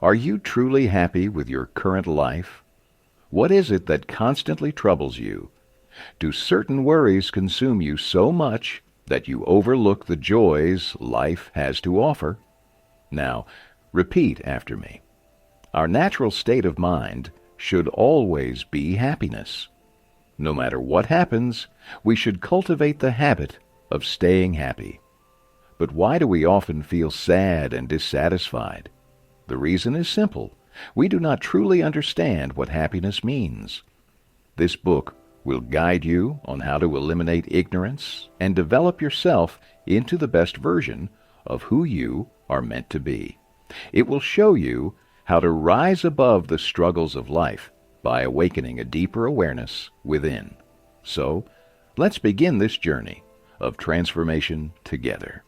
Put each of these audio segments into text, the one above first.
Are you truly happy with your current life? What is it that constantly troubles you? Do certain worries consume you so much that you overlook the joys life has to offer? Now, repeat after me. Our natural state of mind should always be happiness. No matter what happens, we should cultivate the habit of staying happy. But why do we often feel sad and dissatisfied? The reason is simple. We do not truly understand what happiness means. This book will guide you on how to eliminate ignorance and develop yourself into the best version of who you are meant to be. It will show you how to rise above the struggles of life by awakening a deeper awareness within. So, let's begin this journey of transformation together.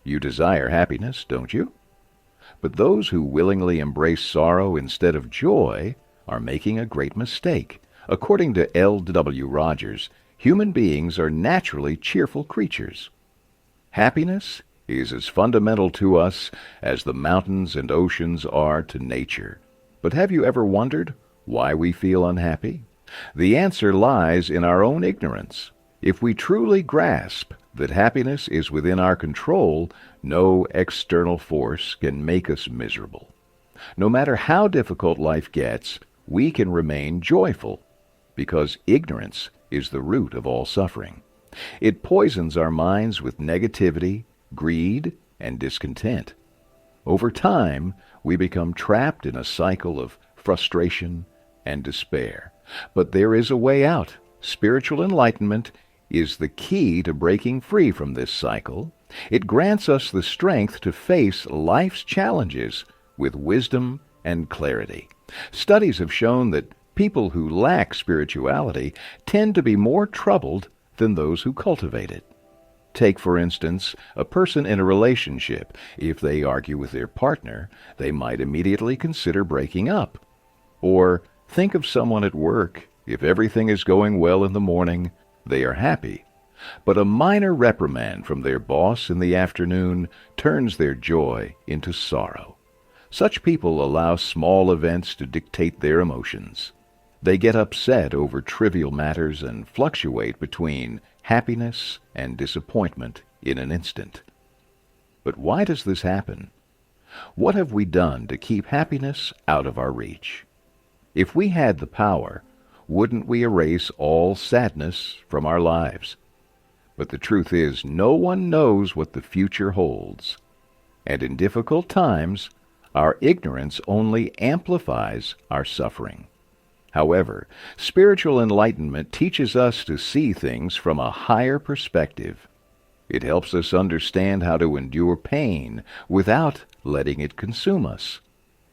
You desire happiness, don't you? But those who willingly embrace sorrow instead of joy are making a great mistake. According to L.W. Rogers, human beings are naturally cheerful creatures. Happiness is as fundamental to us as the mountains and oceans are to nature. But have you ever wondered why we feel unhappy? The answer lies in our own ignorance. If we truly grasp that happiness is within our control, no external force can make us miserable. No matter how difficult life gets, we can remain joyful, because ignorance is the root of all suffering. It poisons our minds with negativity, greed, and discontent. Over time, we become trapped in a cycle of frustration and despair. But there is a way out. Spiritual enlightenment is the key to breaking free from this cycle. It grants us the strength to face life's challenges with wisdom and clarity. Studies have shown that people who lack spirituality tend to be more troubled than those who cultivate it. Take, for instance, a person in a relationship. If they argue with their partner, they might immediately consider breaking up. Or think of someone at work. If everything is going well in the morning, they are happy. But a minor reprimand from their boss in the afternoon turns their joy into sorrow. Such people allow small events to dictate their emotions. They get upset over trivial matters and fluctuate between happiness and disappointment in an instant. But why does this happen? What have we done to keep happiness out of our reach? If we had the power, wouldn't we erase all sadness from our lives? But the truth is, no one knows what the future holds. And in difficult times, our ignorance only amplifies our suffering. However, spiritual enlightenment teaches us to see things from a higher perspective. It helps us understand how to endure pain without letting it consume us.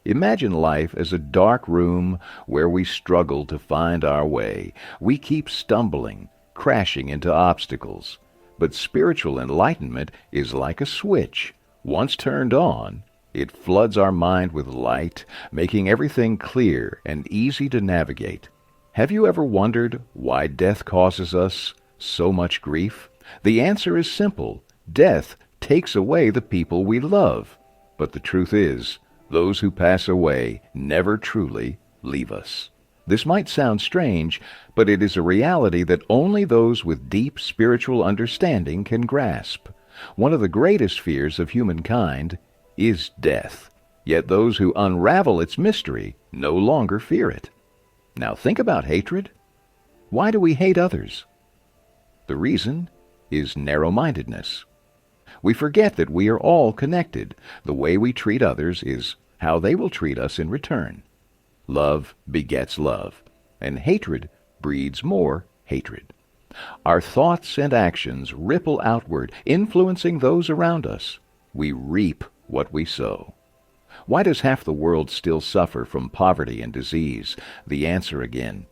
Imagine life as a dark room where we struggle to find our way. We keep stumbling, crashing into obstacles. But spiritual enlightenment is like a switch. Once turned on, it floods our mind with light, making everything clear and easy to navigate. Have you ever wondered why death causes us so much grief? The answer is simple. Death takes away the people we love. But the truth is, those who pass away never truly leave us. This might sound strange, but it is a reality that only those with deep spiritual understanding can grasp. One of the greatest fears of humankind is death. Yet those who unravel its mystery no longer fear it. Now think about hatred. Why do we hate others? The reason is narrow-mindedness. We forget that we are all connected. The way we treat others is how they will treat us in return. Love begets love, and hatred breeds more hatred. Our thoughts and actions ripple outward, influencing those around us. We reap what we sow. Why does half the world still suffer from poverty and disease? The answer, again,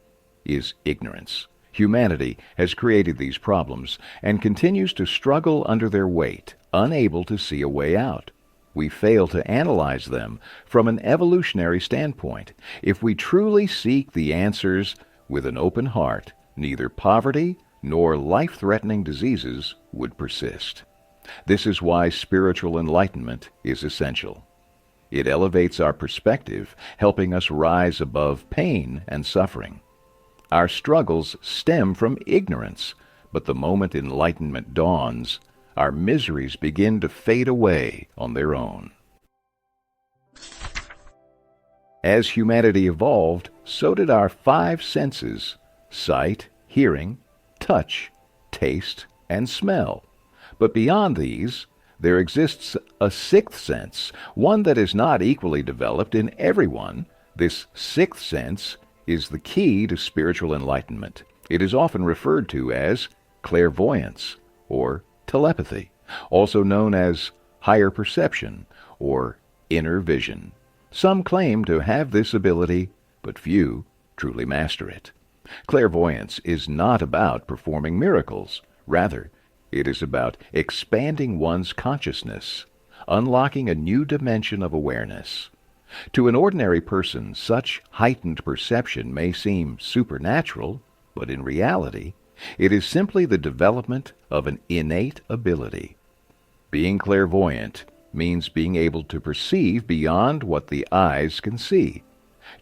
is ignorance. Humanity has created these problems and continues to struggle under their weight, unable to see a way out. We fail to analyze them from an evolutionary standpoint. If we truly seek the answers with an open heart, neither poverty nor life-threatening diseases would persist. This is why spiritual enlightenment is essential. It elevates our perspective, helping us rise above pain and suffering. Our struggles stem from ignorance, but the moment enlightenment dawns, our miseries begin to fade away on their own. As humanity evolved, so did our five senses: sight, hearing, touch, taste, and smell. But beyond these, there exists a sixth sense, one that is not equally developed in everyone. This sixth sense is the key to spiritual enlightenment. It is often referred to as clairvoyance or telepathy, also known as higher perception or inner vision. Some claim to have this ability, but few truly master it. Clairvoyance is not about performing miracles. Rather, it is about expanding one's consciousness, unlocking a new dimension of awareness. To an ordinary person, such heightened perception may seem supernatural, but in reality, it is simply the development of an innate ability. Being clairvoyant means being able to perceive beyond what the eyes can see.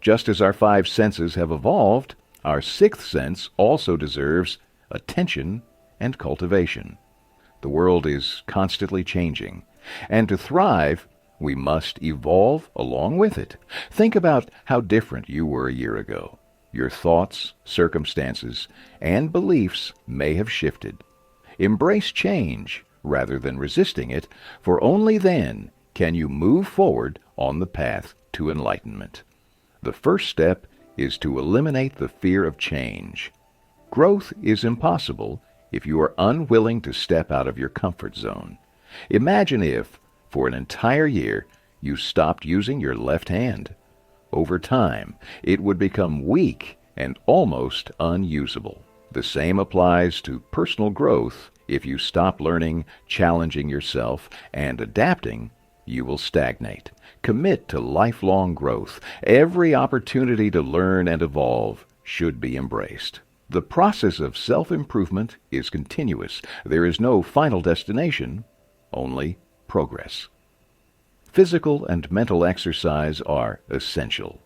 Just as our five senses have evolved, our sixth sense also deserves attention and cultivation. The world is constantly changing, and to thrive, we must evolve along with it. Think about how different you were a year ago. Your thoughts, circumstances, and beliefs may have shifted. Embrace change rather than resisting it, for only then can you move forward on the path to enlightenment. The first step is to eliminate the fear of change. Growth is impossible if you are unwilling to step out of your comfort zone. Imagine if, for an entire year, you stopped using your left hand. Over time, it would become weak and almost unusable. The same applies to personal growth. If you stop learning, challenging yourself, and adapting, you will stagnate. Commit to lifelong growth. Every opportunity to learn and evolve should be embraced. The process of self-improvement is continuous. There is no final destination, only progress. Physical and mental exercise are essential.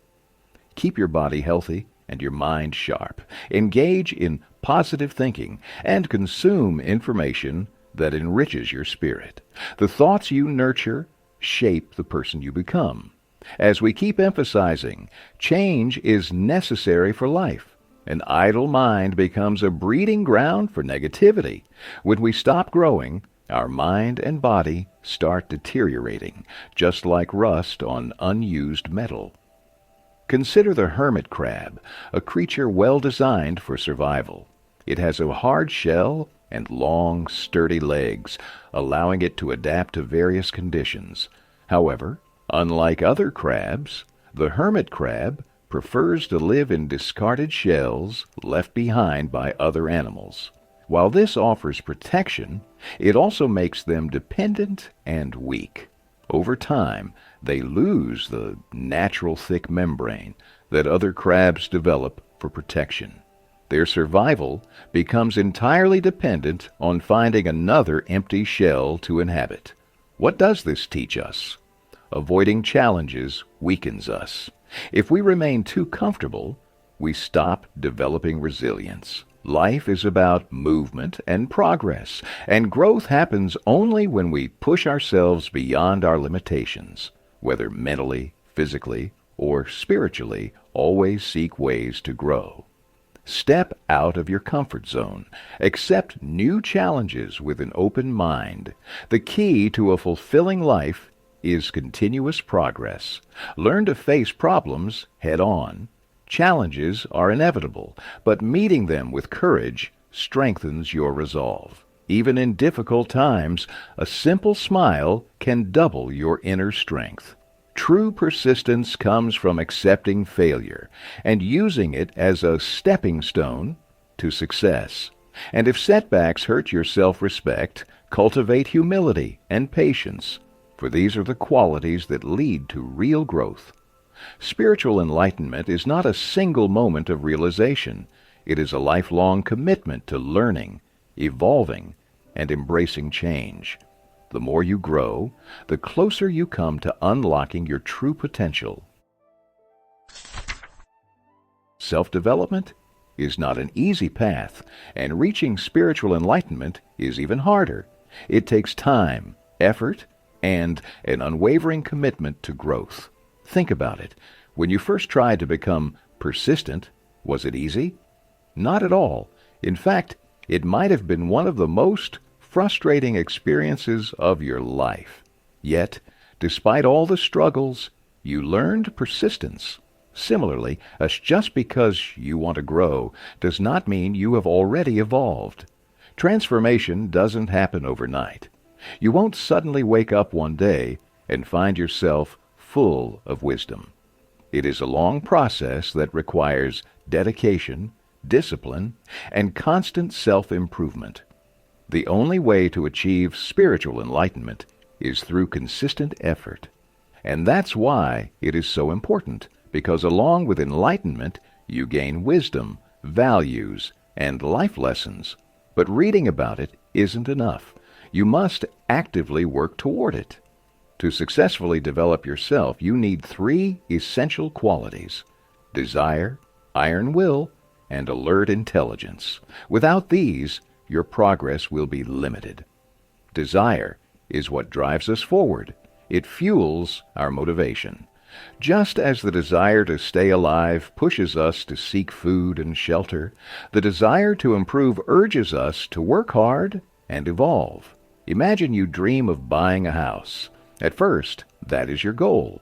Keep your body healthy and your mind sharp. Engage in positive thinking and consume information that enriches your spirit. The thoughts you nurture shape the person you become. As we keep emphasizing, change is necessary for life. An idle mind becomes a breeding ground for negativity. When we stop growing, our mind and body start deteriorating, just like rust on unused metal. Consider the hermit crab, a creature well designed for survival. It has a hard shell and long, sturdy legs, allowing it to adapt to various conditions. However, unlike other crabs, the hermit crab prefers to live in discarded shells left behind by other animals. While this offers protection, it also makes them dependent and weak. Over time, they lose the natural thick membrane that other crabs develop for protection. Their survival becomes entirely dependent on finding another empty shell to inhabit. What does this teach us? Avoiding challenges weakens us. If we remain too comfortable, we stop developing resilience. Life is about movement and progress, and growth happens only when we push ourselves beyond our limitations. Whether mentally, physically, or spiritually, always seek ways to grow. Step out of your comfort zone. Accept new challenges with an open mind. The key to a fulfilling life is continuous progress. Learn to face problems head on. Challenges are inevitable, but meeting them with courage strengthens your resolve. Even in difficult times, a simple smile can double your inner strength. True persistence comes from accepting failure and using it as a stepping stone to success. And if setbacks hurt your self-respect, cultivate humility and patience, for these are the qualities that lead to real growth. Spiritual enlightenment is not a single moment of realization. It is a lifelong commitment to learning, evolving, and embracing change. the more you grow, the closer you come to unlocking your true potential. Self-development is not an easy path, and reaching spiritual enlightenment is even harder. It takes time, effort, and an unwavering commitment to growth. Think about it. When you first tried to become persistent, was it easy? Not at all. In fact, it might have been one of the most frustrating experiences of your life. Yet, despite all the struggles, you learned persistence. Similarly, just because you want to grow does not mean you have already evolved. Transformation doesn't happen overnight. You won't suddenly wake up one day and find yourself full of wisdom. It is a long process that requires dedication, discipline, and constant self-improvement. The only way to achieve spiritual enlightenment is through consistent effort. And that's why it is so important, because along with enlightenment, you gain wisdom, values, and life lessons. But reading about it isn't enough. You must actively work toward it. To successfully develop yourself, you need 3 essential qualities: desire, iron will, and alert intelligence. Without these, your progress will be limited. Desire is what drives us forward. It fuels our motivation. Just as the desire to stay alive pushes us to seek food and shelter, the desire to improve urges us to work hard and evolve. Imagine you dream of buying a house. At first, that is your goal.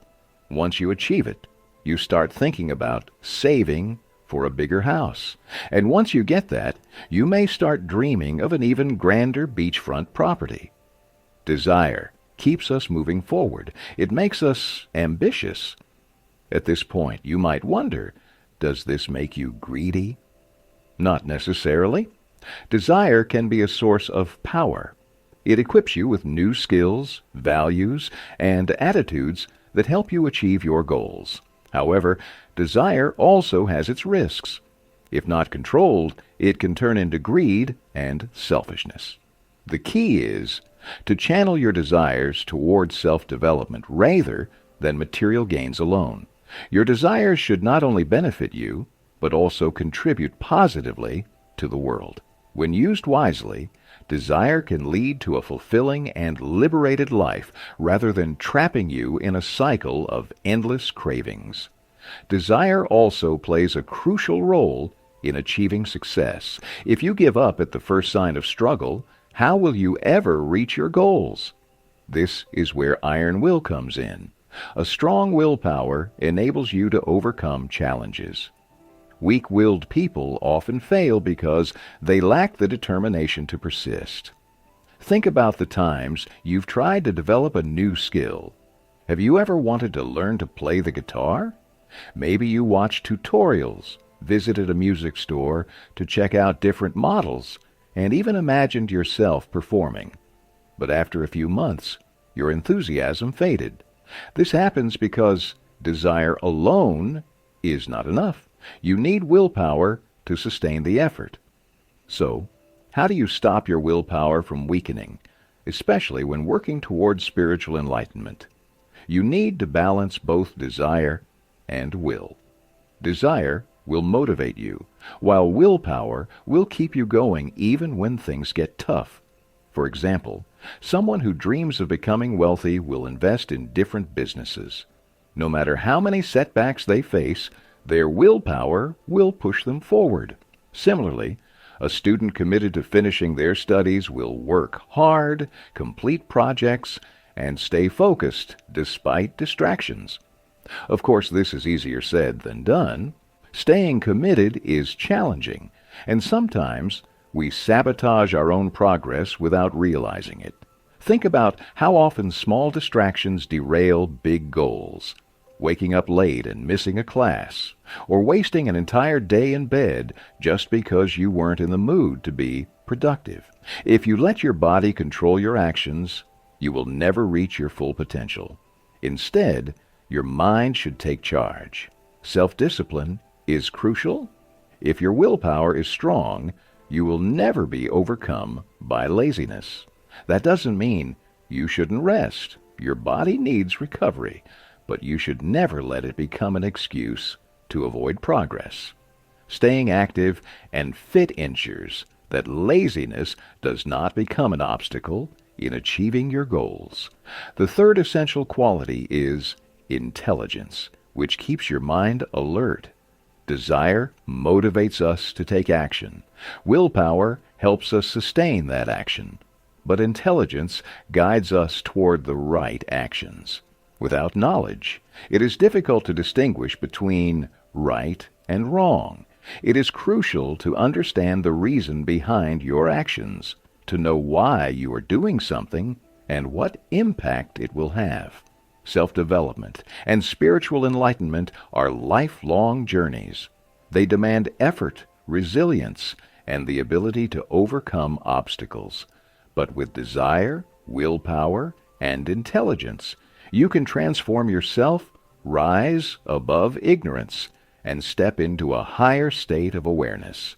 Once you achieve it, you start thinking about saving for a bigger house. And once you get that, you may start dreaming of an even grander beachfront property. Desire keeps us moving forward. It makes us ambitious. At this point, you might wonder, does this make you greedy? Not necessarily. Desire can be a source of power. It equips you with new skills, values, and attitudes that help you achieve your goals. However, desire also has its risks. If not controlled, it can turn into greed and selfishness. The key is to channel your desires toward self-development rather than material gains alone. Your desires should not only benefit you, but also contribute positively to the world. When used wisely, desire can lead to a fulfilling and liberated life rather than trapping you in a cycle of endless cravings. Desire also plays a crucial role in achieving success. If you give up at the first sign of struggle, how will you ever reach your goals? This is where iron will comes in. A strong willpower enables you to overcome challenges. Weak-willed people often fail because they lack the determination to persist. Think about the times you've tried to develop a new skill. Have you ever wanted to learn to play the guitar? Maybe you watched tutorials, visited a music store to check out different models, and even imagined yourself performing. But after a few months, your enthusiasm faded. This happens because desire alone is not enough. You need willpower to sustain the effort. So, how do you stop your willpower from weakening, especially when working towards spiritual enlightenment? You need to balance both desire and will. Desire will motivate you, while willpower will keep you going even when things get tough. For example, someone who dreams of becoming wealthy will invest in different businesses. No matter how many setbacks they face, their willpower will push them forward. Similarly, a student committed to finishing their studies will work hard, complete projects, and stay focused despite distractions. Of course, this is easier said than done. Staying committed is challenging, and sometimes we sabotage our own progress without realizing it. Think about how often small distractions derail big goals. Waking up late and missing a class, or wasting an entire day in bed just because you weren't in the mood to be productive. If you let your body control your actions, you will never reach your full potential. Instead, your mind should take charge. Self-discipline is crucial. If your willpower is strong, you will never be overcome by laziness. That doesn't mean You shouldn't rest. Your body needs recovery, but you should never let it become an excuse to avoid progress. Staying active and fit ensures that laziness does not become an obstacle in achieving your goals. The third essential quality is intelligence, which keeps your mind alert. Desire motivates us to take action. Willpower helps us sustain that action. But intelligence guides us toward the right actions. Without knowledge, it is difficult to distinguish between right and wrong. It is crucial to understand the reason behind your actions, to know why you are doing something and what impact it will have. Self-development and spiritual enlightenment are lifelong journeys. They demand effort, resilience, and the ability to overcome obstacles. But with desire, willpower, and intelligence, you can transform yourself, rise above ignorance, and step into a higher state of awareness.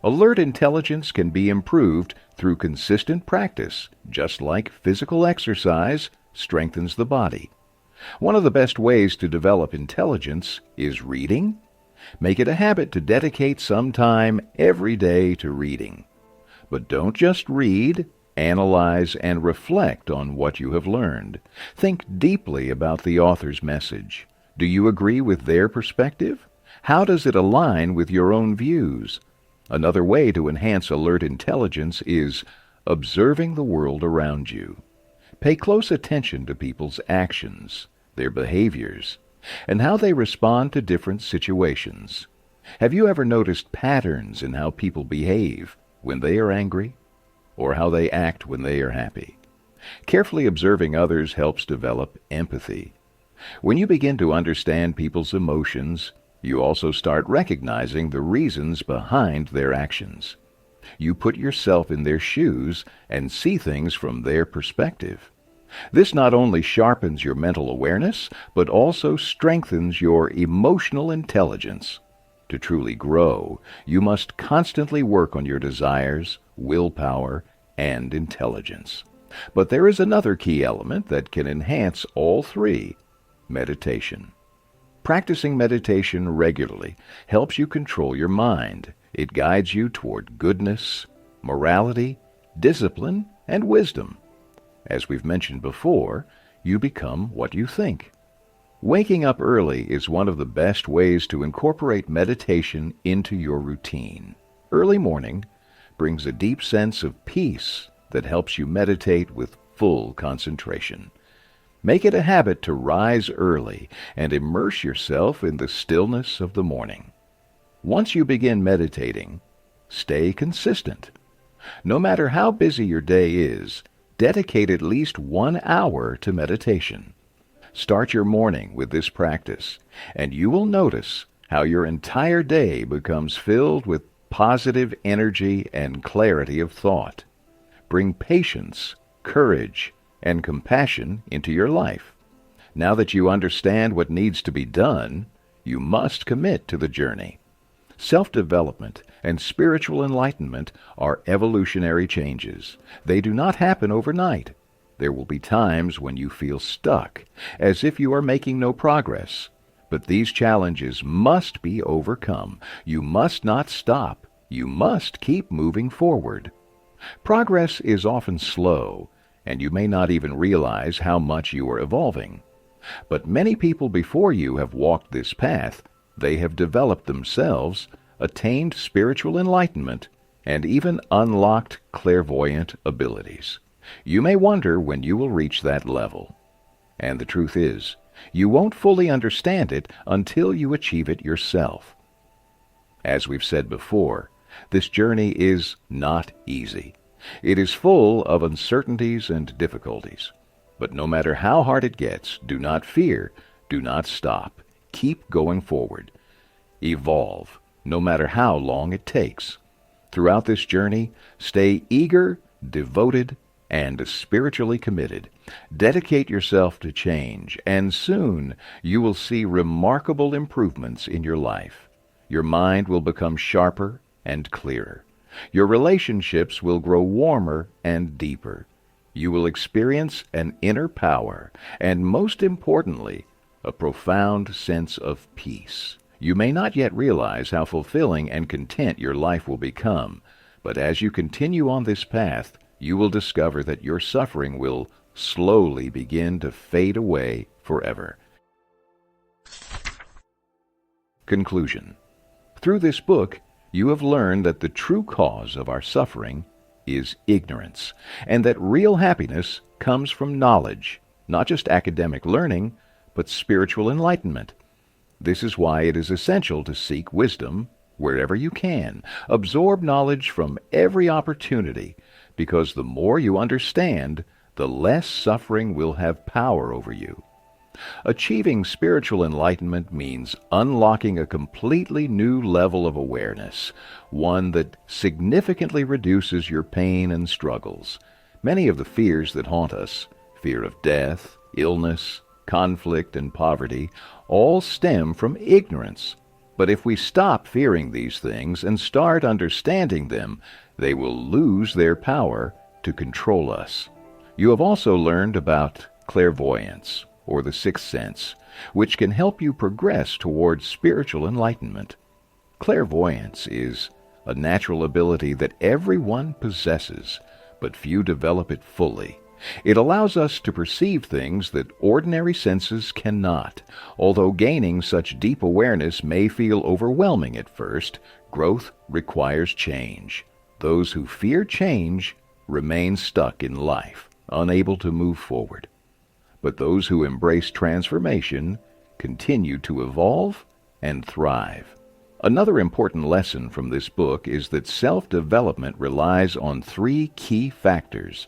Alert intelligence can be improved through consistent practice, just like physical exercise strengthens the body. One of the best ways to develop intelligence is reading. Make it a habit to dedicate some time every day to reading. But don't just read. Analyze and reflect on what you have learned. Think deeply about the author's message. Do you agree with their perspective? How does it align with your own views? Another way to enhance alert intelligence is observing the world around you. Pay close attention to people's actions, their behaviors, and how they respond to different situations. Have you ever noticed patterns in how people behave when they are angry, or how they act when they are happy? Carefully observing others helps develop empathy. When you begin to understand people's emotions, you also start recognizing the reasons behind their actions. You put yourself in their shoes and see things from their perspective. This not only sharpens your mental awareness, but also strengthens your emotional intelligence. To truly grow, you must constantly work on your desires, willpower, and intelligence. But there is another key element that can enhance all three: meditation. Practicing meditation regularly helps you control your mind. It guides you toward goodness, morality, discipline, and wisdom. As we've mentioned before, you become what you think. Waking up early is one of the best ways to incorporate meditation into your routine. Early morning brings a deep sense of peace that helps you meditate with full concentration. Make it a habit to rise early and immerse yourself in the stillness of the morning. Once you begin meditating, stay consistent. No matter how busy your day is, dedicate at least 1 hour to meditation. Start your morning with this practice, and you will notice how your entire day becomes filled with positive energy and clarity of thought. Bring patience, courage, and compassion into your life. Now that you understand what needs to be done, you must commit to the journey. Self-development and spiritual enlightenment are evolutionary changes. They do not happen overnight. There will be times when you feel stuck, as if you are making no progress. But these challenges must be overcome. You must not stop. You must keep moving forward. Progress is often slow, and you may not even realize how much you are evolving. But many people before you have walked this path. They have developed themselves, attained spiritual enlightenment, and even unlocked clairvoyant abilities. You may wonder when you will reach that level. And the truth is, you won't fully understand it until you achieve it yourself. As we've said before, this journey is not easy. It is full of uncertainties and difficulties. But no matter how hard it gets, do not fear, do not stop. Keep going forward. Evolve, no matter how long it takes. Throughout this journey, stay eager, devoted, and spiritually committed. Dedicate yourself to change, and soon you will see remarkable improvements in your life. Your mind will become sharper and clearer. Your relationships will grow warmer and deeper. You will experience an inner power, and most importantly, a profound sense of peace. You may not yet realize how fulfilling and content your life will become, but as you continue on this path, you will discover that your suffering will slowly begin to fade away forever. Conclusion. Through this book, you have learned that the true cause of our suffering is ignorance, and that real happiness comes from knowledge, not just academic learning, but spiritual enlightenment. This is why it is essential to seek wisdom wherever you can. Absorb knowledge from every opportunity, because the more you understand, the less suffering will have power over you. Achieving spiritual enlightenment means unlocking a completely new level of awareness, one that significantly reduces your pain and struggles. Many of the fears that haunt us, fear of death, illness, conflict, and poverty, all stem from ignorance. But if we stop fearing these things and start understanding them, they will lose their power to control us. You have also learned about clairvoyance, or the sixth sense, which can help you progress towards spiritual enlightenment. Clairvoyance is a natural ability that everyone possesses, but few develop it fully. It allows us to perceive things that ordinary senses cannot. Although gaining such deep awareness may feel overwhelming at first, growth requires change. Those who fear change remain stuck in life, unable to move forward. But those who embrace transformation continue to evolve and thrive. Another important lesson from this book is that self-development relies on three key factors: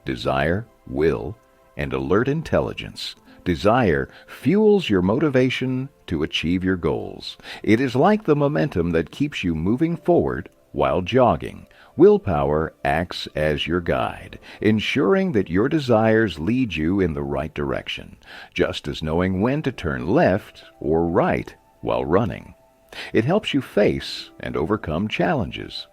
desire, will, and alert intelligence. Desire fuels your motivation to achieve your goals. It is like the momentum that keeps you moving forward while jogging. Willpower acts as your guide, ensuring that your desires lead you in the right direction, just as knowing when to turn left or right while running. It helps you face and overcome challenges.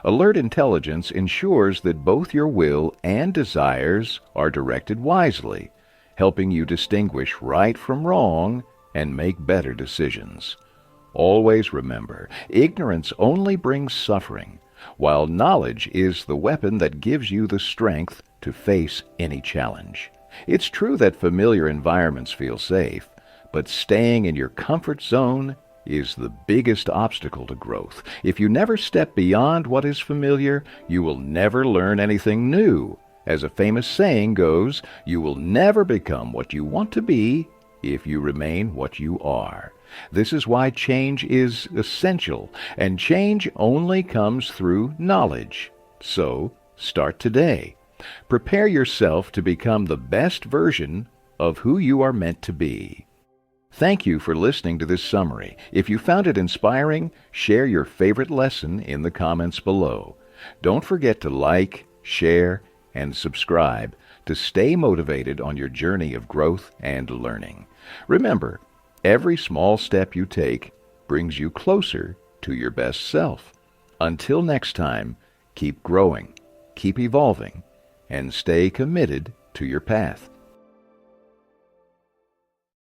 Alert intelligence ensures that both your will and desires are directed wisely, helping you distinguish right from wrong and make better decisions. Always remember, ignorance only brings suffering, while knowledge is the weapon that gives you the strength to face any challenge. It's true that familiar environments feel safe, but staying in your comfort zone is the biggest obstacle to growth. If you never step beyond what is familiar, you will never learn anything new. As a famous saying goes, you will never become what you want to be if you remain what you are. This is why change is essential, and change only comes through knowledge. So, start today. Prepare yourself to become the best version of who you are meant to be. Thank you for listening to this summary. If you found it inspiring, share your favorite lesson in the comments below. Don't forget to like, share, and subscribe to stay motivated on your journey of growth and learning. Remember, every small step you take brings you closer to your best self. Until next time, keep growing, keep evolving, and stay committed to your path.